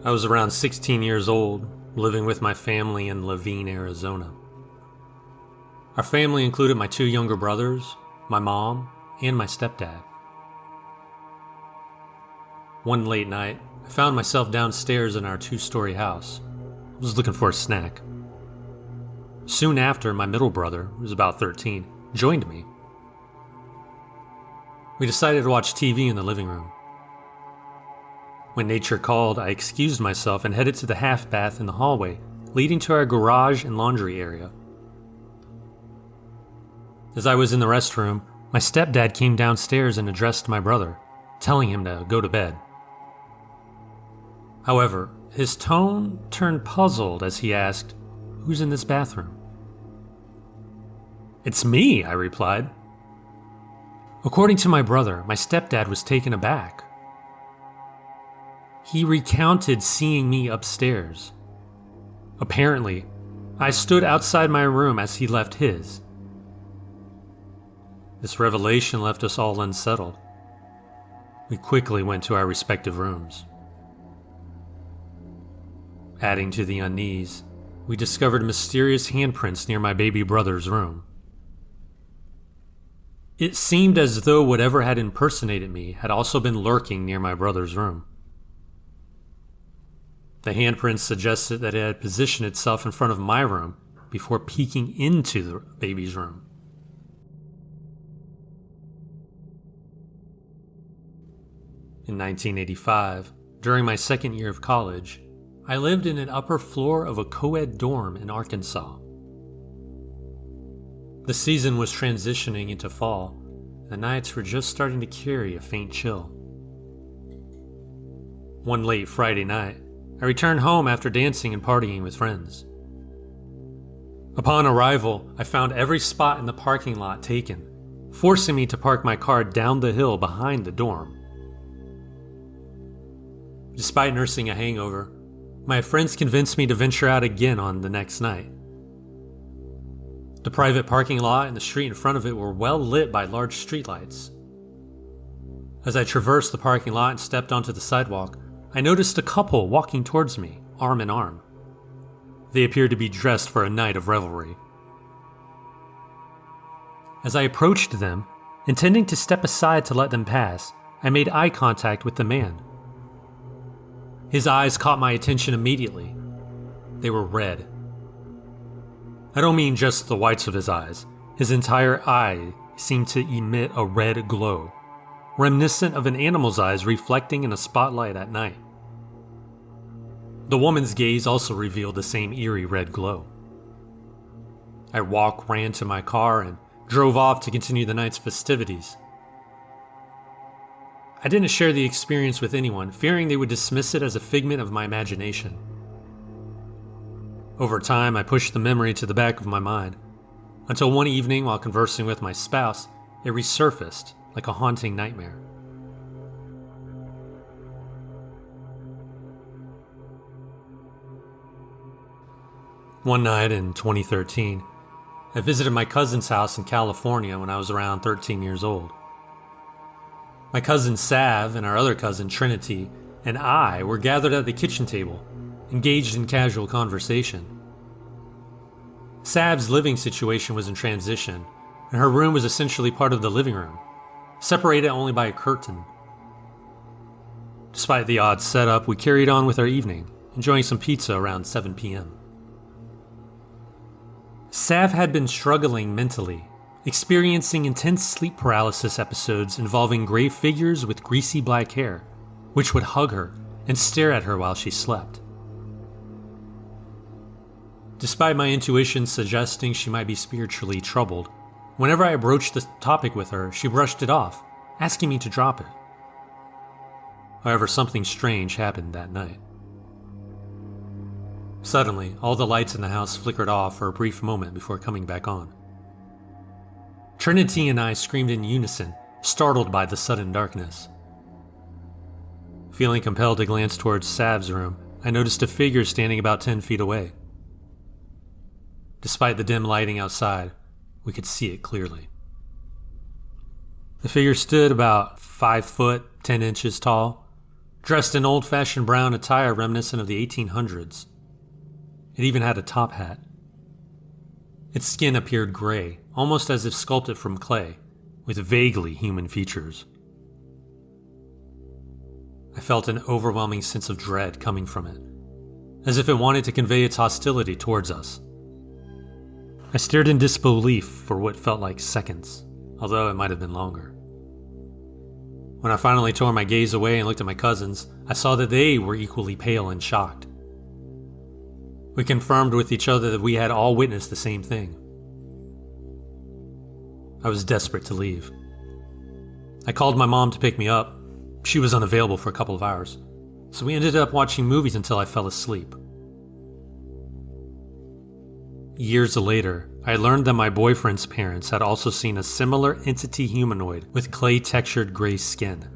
I was around 16 years old, living with my family in Laveen, Arizona. Our family included my 2 younger brothers, my mom, and my stepdad. One late night, I found myself downstairs in our 2-story house. I was looking for a snack. Soon after, my middle brother, who was about 13, joined me. We decided to watch TV in the living room. When nature called, I excused myself and headed to the half bath in the hallway, leading to our garage and laundry area. As I was in the restroom, my stepdad came downstairs and addressed my brother, telling him to go to bed. However, his tone turned puzzled as he asked, "Who's in this bathroom?" "It's me," I replied. According to my brother, my stepdad was taken aback. He recounted seeing me upstairs. Apparently, I stood outside my room as he left his. This revelation left us all unsettled. We quickly went to our respective rooms. Adding to the unease, we discovered mysterious handprints near my baby brother's room. It seemed as though whatever had impersonated me had also been lurking near my brother's room. The handprints suggested that it had positioned itself in front of my room before peeking into the baby's room. In 1985, during my second year of college, I lived in an upper floor of a co-ed dorm in Arkansas. The season was transitioning into fall, and the nights were just starting to carry a faint chill. One late Friday night, I returned home after dancing and partying with friends. Upon arrival, I found every spot in the parking lot taken, forcing me to park my car down the hill behind the dorm. Despite nursing a hangover, my friends convinced me to venture out again on the next night. The private parking lot and the street in front of it were well lit by large streetlights. As I traversed the parking lot and stepped onto the sidewalk, I noticed a couple walking towards me, arm in arm. They appeared to be dressed for a night of revelry. As I approached them, intending to step aside to let them pass, I made eye contact with the man. His eyes caught my attention immediately. They were red. I don't mean just the whites of his eyes. His entire eye seemed to emit a red glow, reminiscent of an animal's eyes reflecting in a spotlight at night. The woman's gaze also revealed the same eerie red glow. I ran to my car and drove off to continue the night's festivities. I didn't share the experience with anyone, fearing they would dismiss it as a figment of my imagination. Over time, I pushed the memory to the back of my mind, until one evening while conversing with my spouse, it resurfaced like a haunting nightmare. One night in 2013, I visited my cousin's house in California when I was around 13 years old. My cousin Sav and our other cousin Trinity and I were gathered at the kitchen table, engaged in casual conversation. Sav's living situation was in transition, and her room was essentially part of the living room, separated only by a curtain. Despite the odd setup, we carried on with our evening, enjoying some pizza around 7 p.m. Sav had been struggling mentally, experiencing intense sleep paralysis episodes involving gray figures with greasy black hair, which would hug her and stare at her while she slept. Despite my intuition suggesting she might be spiritually troubled, whenever I broached the topic with her, she brushed it off, asking me to drop it. However, something strange happened that night. Suddenly, all the lights in the house flickered off for a brief moment before coming back on. Trinity and I screamed in unison, startled by the sudden darkness. Feeling compelled to glance towards Sav's room, I noticed a figure standing about 10 feet away. Despite the dim lighting outside, we could see it clearly. The figure stood about 5 foot 10 inches tall, dressed in old-fashioned brown attire reminiscent of the 1800s. It even had a top hat. Its skin appeared gray, almost as if sculpted from clay, with vaguely human features. I felt an overwhelming sense of dread coming from it, as if it wanted to convey its hostility towards us. I stared in disbelief for what felt like seconds, although it might have been longer. When I finally tore my gaze away and looked at my cousins, I saw that they were equally pale and shocked. We confirmed with each other that we had all witnessed the same thing. I was desperate to leave. I called my mom to pick me up. She was unavailable for a couple of hours, so we ended up watching movies until I fell asleep. Years later, I learned that my boyfriend's parents had also seen a similar entity humanoid with clay-textured gray skin.